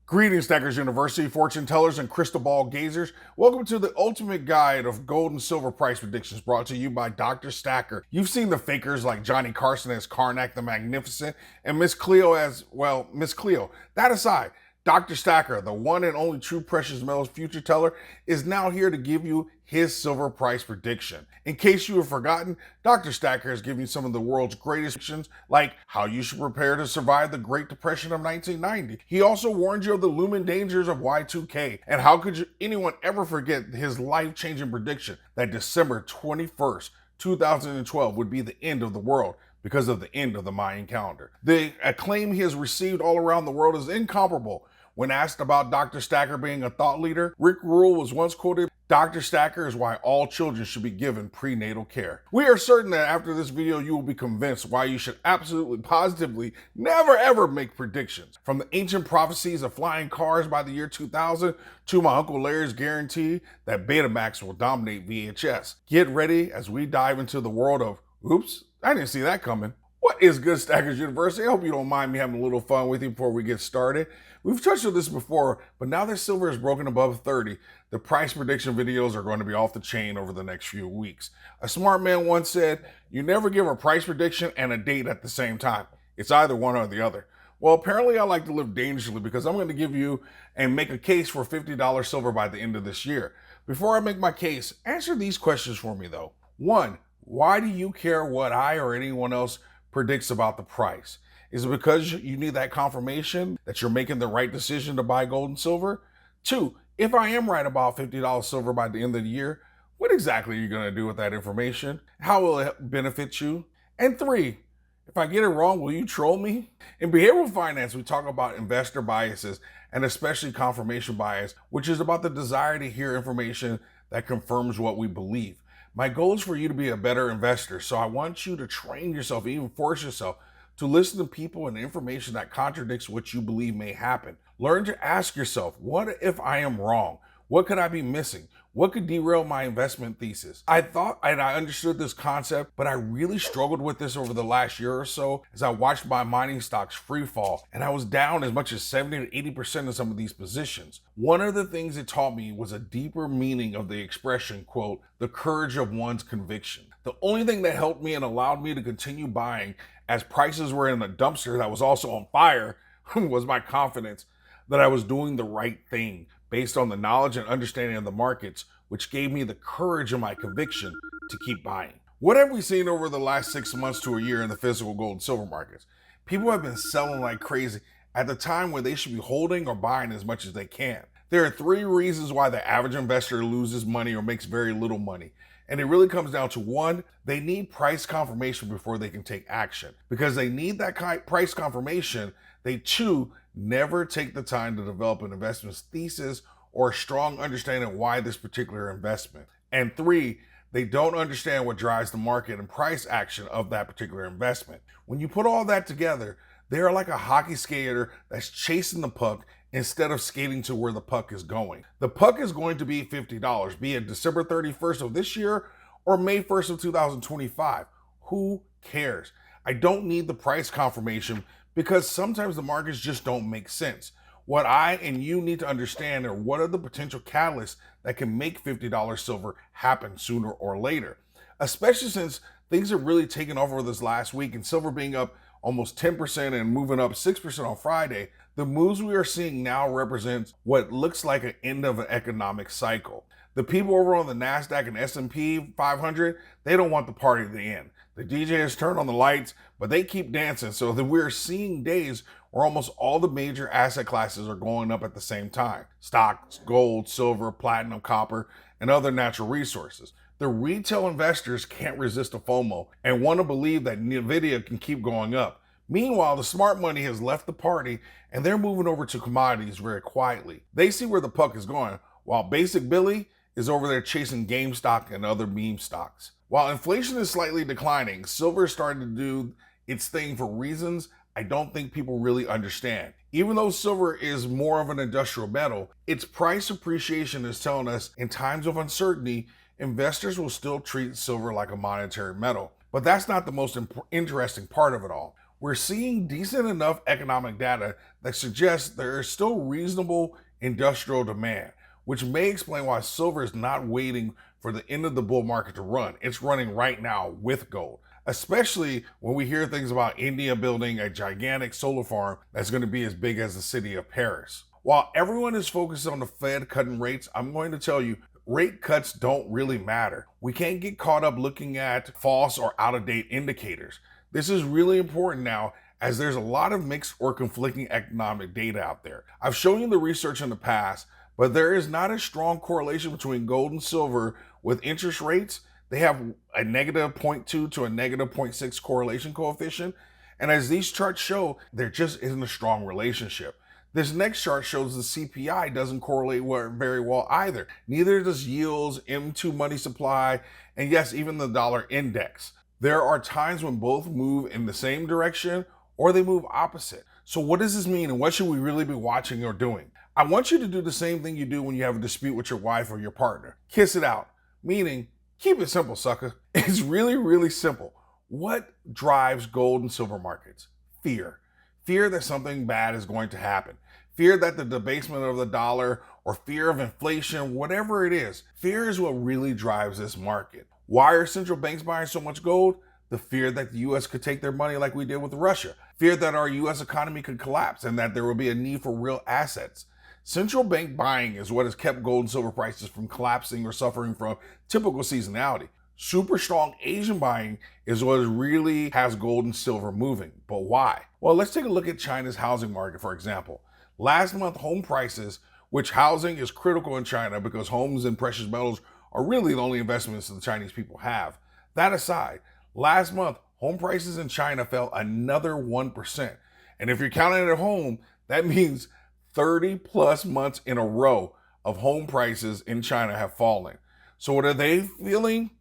Greetings, Stackers University, fortune tellers, and crystal ball gazers. Welcome to the ultimate guide of gold and silver price predictions brought to you by Dr. Stacker. You've seen the fakers like Johnny Carson as Karnak the Magnificent and Miss Cleo as, well, Miss Cleo. That aside, Dr. Stacker, the one and only true precious metals future teller, is now here to give you his silver price prediction. In case you have forgotten, Dr. Stacker has given you some of the world's greatest predictions, like how you should prepare to survive the Great Depression of 1990. He also warned you of the looming dangers of Y2K, and how could anyone ever forget his life-changing prediction that December 21st, 2012 would be the end of the world because of the end of the Mayan calendar. The acclaim he has received all around the world is incomparable. When asked about Dr. Stacker being a thought leader, Rick Rule was once quoted, "Dr. Stacker is why all children should be given prenatal care." We are certain that after this video, you will be convinced why you should absolutely, positively, never ever make predictions. From the ancient prophecies of flying cars by the year 2000 to my Uncle Larry's guarantee that Betamax will dominate VHS. Get ready as we dive into the world of, oops, I didn't see that coming. What is good, Stackers University? I hope you don't mind me having a little fun with you before we get started. We've touched on this before, but now that silver is broken above 30, the price prediction videos are going to be off the chain over the next few weeks. A smart man once said, you never give a price prediction and a date at the same time. It's either one or the other. Well, apparently I like to live dangerously because I'm going to give you and make a case for $50 silver by the end of this year. Before I make my case, answer these questions for me though. 1, why do you care what I or anyone else predicts about the price? Is it because you need that confirmation that you're making the right decision to buy gold and silver? 2, if I am right about $50 silver by the end of the year, what exactly are you going to do with that information? How will it benefit you? And 3, if I get it wrong, will you troll me? In behavioral finance, we talk about investor biases and especially confirmation bias, which is about the desire to hear information that confirms what we believe. My goal is for you to be a better investor, so I want you to train yourself, even force yourself, to listen to people and information that contradicts what you believe may happen. Learn to ask yourself, what if I am wrong? What could I be missing? What could derail my investment thesis? I thought and I understood this concept, but I really struggled with this over the last year or so as I watched my mining stocks free fall, and I was down as much as 70 to 80% in some of these positions. One of the things it taught me was a deeper meaning of the expression, quote, the courage of one's conviction. The only thing that helped me and allowed me to continue buying as prices were in a dumpster that was also on fire was my confidence that I was doing the right thing based on the knowledge and understanding of the markets, which gave me the courage and my conviction to keep buying. What have we seen over the last 6 months to a year in the physical gold and silver markets? People have been selling like crazy at the time when they should be holding or buying as much as they can. There are 3 reasons why the average investor loses money or makes very little money. And it really comes down to 1, they need price confirmation before they can take action. Because they need that price confirmation, they 2, never take the time to develop an investment thesis or a strong understanding of why this particular investment. And 3, they don't understand what drives the market and price action of that particular investment. When you put all that together, they are like a hockey skater that's chasing the puck instead of skating to where the puck is going. The puck is going to be $50, be it December 31st of this year or May 1st of 2025. Who cares? I don't need the price confirmation because sometimes the markets just don't make sense. What I and you need to understand are what are the potential catalysts that can make $50 silver happen sooner or later, especially since things have really taken off over this last week and silver being up almost 10% and moving up 6% on Friday. The moves we are seeing now represents what looks like an end of an economic cycle. The people over on the NASDAQ and S&P 500, they don't want the party to end. The DJ has turned on the lights, but they keep dancing. So that we're seeing days where almost all the major asset classes are going up at the same time. Stocks, gold, silver, platinum, copper, and other natural resources. The retail investors can't resist a FOMO and want to believe that Nvidia can keep going up. Meanwhile, the smart money has left the party and they're moving over to commodities very quietly. They see where the puck is going, while Basic Billy is over there chasing GameStop and other meme stocks. While inflation is slightly declining, silver is starting to do its thing for reasons I don't think people really understand. Even though silver is more of an industrial metal, its price appreciation is telling us in times of uncertainty, investors will still treat silver like a monetary metal. But that's not the most interesting part of it all. We're seeing decent enough economic data that suggests there is still reasonable industrial demand, which may explain why silver is not waiting for the end of the bull market to run. It's running right now with gold, especially when we hear things about India building a gigantic solar farm that's going to be as big as the city of Paris. While everyone is focused on the Fed cutting rates, I'm going to tell you, rate cuts don't really matter. We can't get caught up looking at false or out-of-date indicators. This is really important now, as there's a lot of mixed or conflicting economic data out there. I've shown you the research in the past, but there is not a strong correlation between gold and silver with interest rates. They have a negative 0.2 to a negative 0.6 correlation coefficient. And as these charts show, there just isn't a strong relationship. This next chart shows the CPI doesn't correlate very well either. Neither does yields, M2 money supply, and yes, even the dollar index. There are times when both move in the same direction or they move opposite. So what does this mean, and what should we really be watching or doing? I want you to do the same thing you do when you have a dispute with your wife or your partner. Kiss it out, meaning keep it simple, sucker. It's really, really simple. What drives gold and silver markets? Fear. Fear that something bad is going to happen. Fear that the debasement of the dollar, or fear of inflation, whatever it is. Fear is what really drives this market. Why are central banks buying so much gold? The fear that the U.S. could take their money like we did with Russia. Fear that our U.S. economy could collapse and that there will be a need for real assets. Central bank buying is what has kept gold and silver prices from collapsing or suffering from typical seasonality. Super strong Asian buying is what really has gold and silver moving. But why? Well, let's take a look at China's housing market, for example. Last month, home prices, which housing is critical in China because homes and precious metals are really the only investments the Chinese people have. That aside, last month, home prices in China fell another 1%. And if you're counting it at home, that means 30 plus months in a row of home prices in China have fallen. So what are they feeling?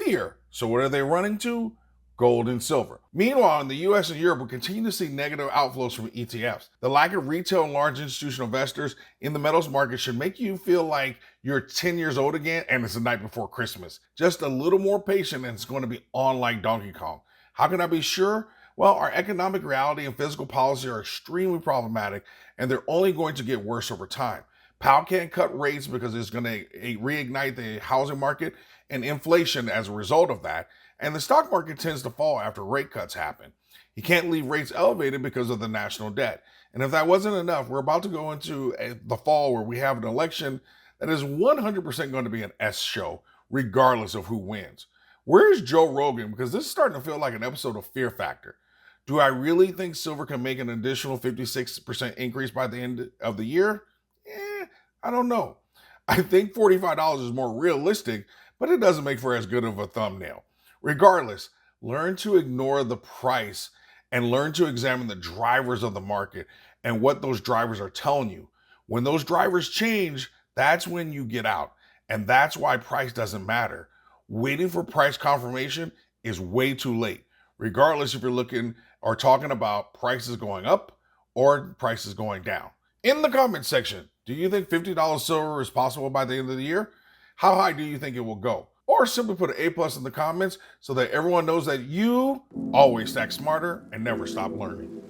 Fear. So what are they running to? Gold and silver. Meanwhile, in the US and Europe, we continue to see negative outflows from ETFs. The lack of retail and large institutional investors in the metals market should make you feel like you're 10 years old again and it's the night before Christmas. Just a little more patient and it's going to be on like Donkey Kong. How can I be sure? Well, our economic reality and fiscal policy are extremely problematic and they're only going to get worse over time. Powell can't cut rates because it's going to reignite the housing market and inflation as a result of that. And the stock market tends to fall after rate cuts happen. He can't leave rates elevated because of the national debt. And if that wasn't enough, we're about to go into the fall where we have an election that is 100% going to be an S show, regardless of who wins. Where's Joe Rogan? Because this is starting to feel like an episode of Fear Factor. Do I really think silver can make an additional 56% increase by the end of the year? I don't know. I think $45 is more realistic, but it doesn't make for as good of a thumbnail. Regardless, learn to ignore the price and learn to examine the drivers of the market and what those drivers are telling you. When those drivers change, that's when you get out. And that's why price doesn't matter. Waiting for price confirmation is way too late, regardless if you're looking or talking about prices going up or prices going down. In the comment section, do you think $50 silver is possible by the end of the year? How high do you think it will go? Or simply put an A+ in the comments so that everyone knows that you always stack smarter and never stop learning.